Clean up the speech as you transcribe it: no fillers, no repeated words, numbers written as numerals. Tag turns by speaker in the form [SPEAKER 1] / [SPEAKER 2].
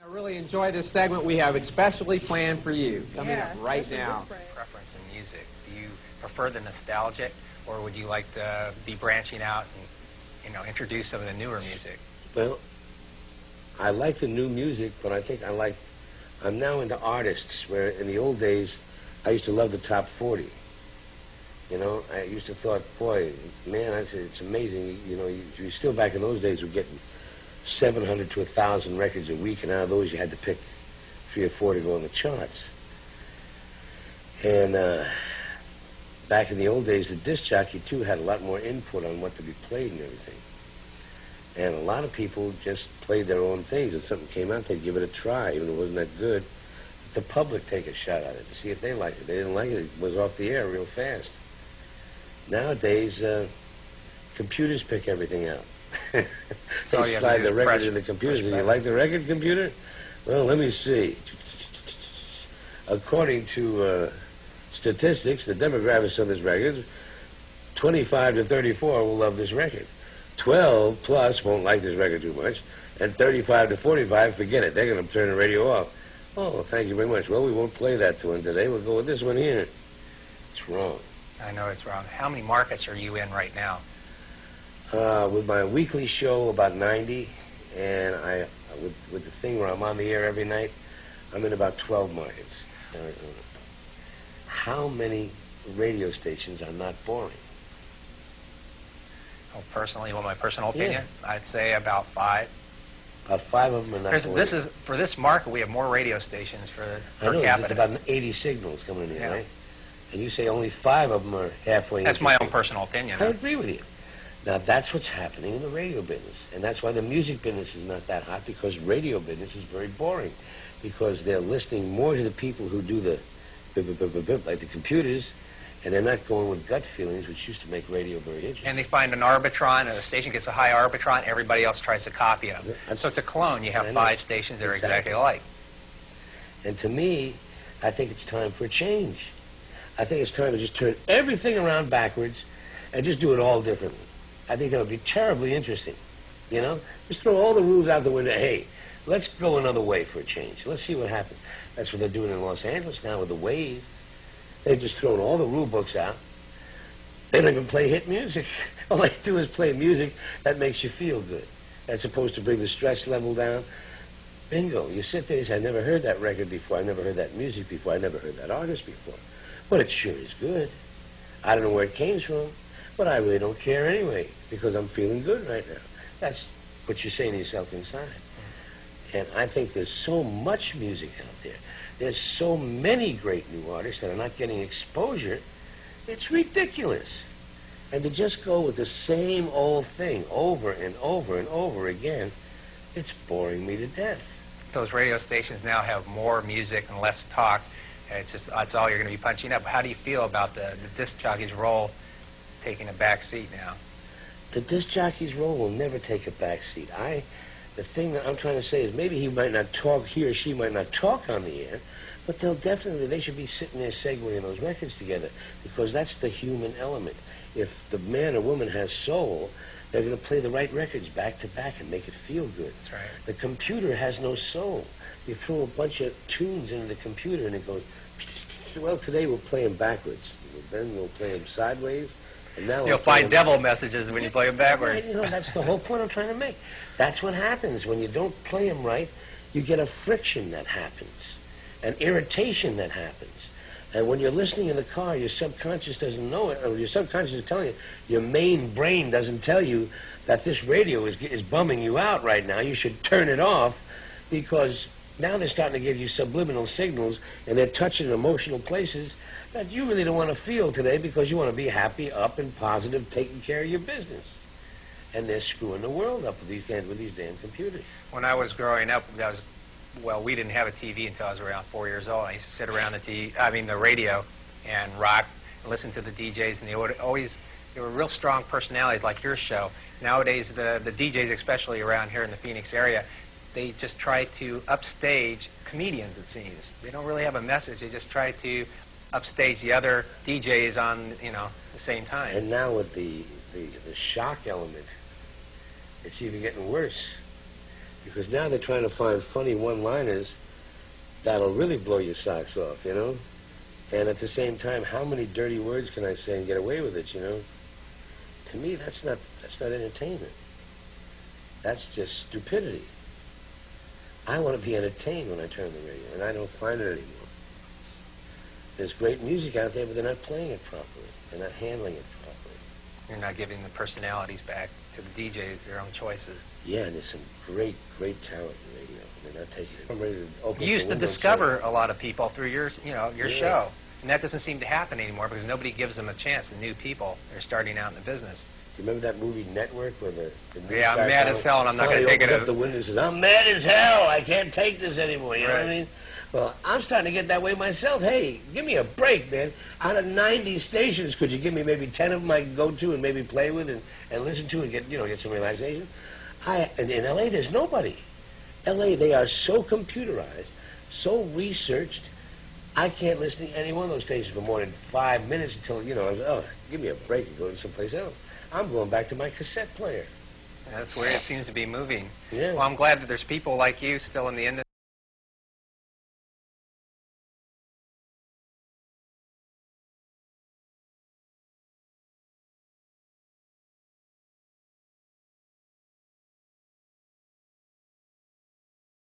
[SPEAKER 1] I really enjoy this segment we have especially planned for you, coming up right now.
[SPEAKER 2] Preference in music. Do you prefer the nostalgic, or would you like to be branching out and, introduce some of the newer music?
[SPEAKER 3] Well, I like the new music, but I think I'm now into artists, where in the old days, I used to love the top 40. I used to thought, boy, man, it's amazing. You still back in those days were getting 700 to 1,000 records a week, and out of those you had to pick 3 or 4 to go on the charts. And back in the old days, the disc jockey, too, had a lot more input on what to be played and everything. And a lot of people just played their own things. If something came out, they'd give it a try, even if it wasn't that good. But the public take a shot at it to see if they liked it. They didn't like it, it was off the air real fast. Nowadays, computers pick everything out. They slide the record in the computers. Do you like the record, computer? Well, let me see. According to statistics, the demographics of this record, 25 to 34 will love this record. 12 plus won't like this record too much. And 35 to 45, forget it. They're going to turn the radio off. Oh, thank you very much. Well, we won't play that one today. We'll go with this one here. It's wrong.
[SPEAKER 2] I know it's wrong. How many markets are you in right now?
[SPEAKER 3] With my weekly show, about 90, and with the thing where I'm on the air every night, I'm in about 12 markets. How many radio stations are not boring?
[SPEAKER 2] Oh, personally, my personal opinion, I'd say about 5.
[SPEAKER 3] About 5 of them are not boring.
[SPEAKER 2] For this market, we have more radio stations per capita.
[SPEAKER 3] There's about 80 signals coming in, right? And you say only 5 of them are halfway.
[SPEAKER 2] That's my own personal opinion.
[SPEAKER 3] I agree with you. Now, that's what's happening in the radio business. And that's why the music business is not that hot, because radio business is very boring. Because they're listening more to the people who do the like the computers, and they're not going with gut feelings, which used to make radio very interesting.
[SPEAKER 2] And they find an arbitron, and the station gets a high arbitron, everybody else tries to copy it. So it's a clone. You have 5 stations that are exactly alike.
[SPEAKER 3] And to me, I think it's time for a change. I think it's time to just turn everything around backwards and just do it all differently. I think that would be terribly interesting, Just throw all the rules out the window. Hey, let's go another way for a change. Let's see what happens. That's what they're doing in Los Angeles now with the Wave. They've just thrown all the rule books out. They don't even play hit music. All they do is play music that makes you feel good. That's supposed to bring the stress level down. Bingo. You sit there and say, I never heard that record before. I never heard that music before. I never heard that artist before. But it sure is good. I don't know where it came from. But I really don't care anyway, because I'm feeling good right now. That's what you're saying to yourself inside. And I think there's so much music out there. There's so many great new artists that are not getting exposure. It's ridiculous. And to just go with the same old thing over and over and over again, it's boring me to death.
[SPEAKER 2] Those radio stations now have more music and less talk. That's all you're going to be punching up. How do you feel about the disc jockey's role taking a back seat now?
[SPEAKER 3] The disc jockey's role will never take a back seat. The thing that I'm trying to say is maybe he or she might not talk on the air, but they should be sitting there segueing those records together, because that's the human element. If the man or woman has soul, they're going to play the right records back to back and make it feel good.
[SPEAKER 2] That's right.
[SPEAKER 3] The computer has no soul. You throw a bunch of tunes into the computer and it goes, well, today we'll play them backwards. Then we'll play them sideways. And now
[SPEAKER 2] you'll find devil messages when you play them backwards.
[SPEAKER 3] Right, that's the whole point I'm trying to make. That's what happens. When you don't play them right, you get a friction that happens, an irritation that happens. And when you're listening in the car, your subconscious doesn't know it, or your subconscious is telling you, your main brain doesn't tell you that this radio is bumming you out right now. You should turn it off, because now they're starting to give you subliminal signals, and they're touching emotional places that you really don't want to feel today, because you want to be happy, up and positive, taking care of your business. And they're screwing the world up with these damn computers.
[SPEAKER 2] When I was growing up, we didn't have a TV until I was around 4 years old. I used to sit around the radio and rock and listen to the DJs, and they were real strong personalities like your show. Nowadays, the DJs, especially around here in the Phoenix area, they just try to upstage comedians, it seems. They don't really have a message. They just try to upstage the other DJs on, the same time.
[SPEAKER 3] And now with the shock element, it's even getting worse. Because now they're trying to find funny one-liners that'll really blow your socks off, you know? And at the same time, how many dirty words can I say and get away with it, you know? To me, that's not entertainment. That's just stupidity. I want to be entertained when I turn the radio, and I don't find it anymore. There's great music out there, but they're not playing it properly. They're not handling it properly.
[SPEAKER 2] You're not giving the personalities back to the DJs, their own choices.
[SPEAKER 3] Yeah, and there's some great talent in radio. They're not taking it. I'm ready to open
[SPEAKER 2] You used to discover a lot of people through your show, and that doesn't seem to happen anymore because nobody gives them a chance. The new people, they're starting out in the business.
[SPEAKER 3] Do you remember that movie Network where the
[SPEAKER 2] yeah, I'm mad as hell, and I'm not going to take it.
[SPEAKER 3] Up the window and says, "I'm mad as hell. I can't take this anymore." You know what I mean? Well, I'm starting to get that way myself. Hey, give me a break, man. Out of 90 stations, could you give me maybe 10 of them I can go to and maybe play with and listen to and get some relaxation? And in L.A., there's nobody. L.A., they are so computerized, so researched. I can't listen to any one of those stations for more than 5 minutes until, give me a break and go to someplace else. I'm going back to my cassette player.
[SPEAKER 2] That's where it seems to be moving.
[SPEAKER 3] Yeah.
[SPEAKER 2] Well, I'm glad that there's people like you still in the industry.